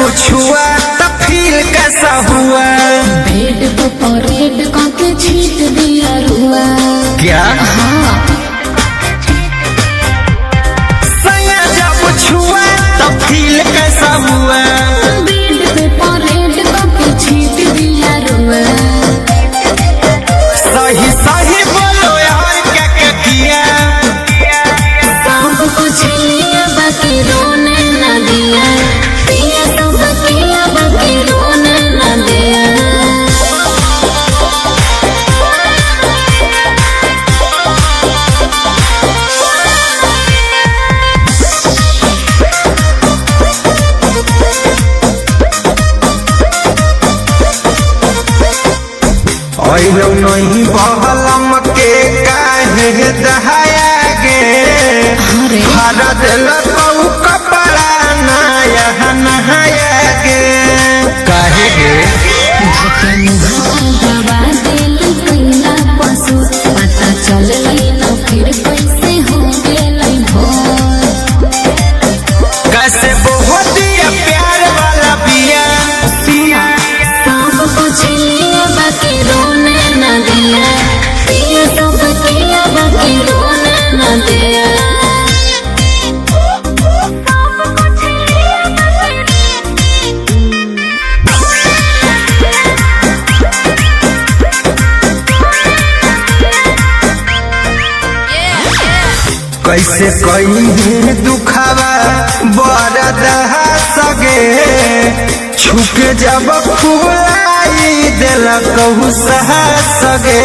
छुआ तो फील कैसा हुआ? बेड पे परेड करके छीट दिया रुआ। क्या सैया जब छुआ तो फील कैसा हुआ? बेड पे परेड करके छीट दिया रुआ। सही सही बोलो यार क्या क्या किया? सब कुछ लिया बाकी रोने न दिया। पिया सब किया बाकी रोने न दिया। ऐलो नहीं बहलम के काहे दहाया गे? हरा दिल कहू कपड़ा नया नहाया गे। काहे गे? दबा दिल कैला पशु पता चल न फिर कैसे हो गेलै भोर। कैसे बहुत दिया प्यार वाला पिया? सब कुछ लिया बाकी रोने न दिया। पिया सब किया बाकी रोने न दिया। कैसे कहीं दुखावा बरदा सगे? छुके जब फुलाई दिल कहू सहा सगे।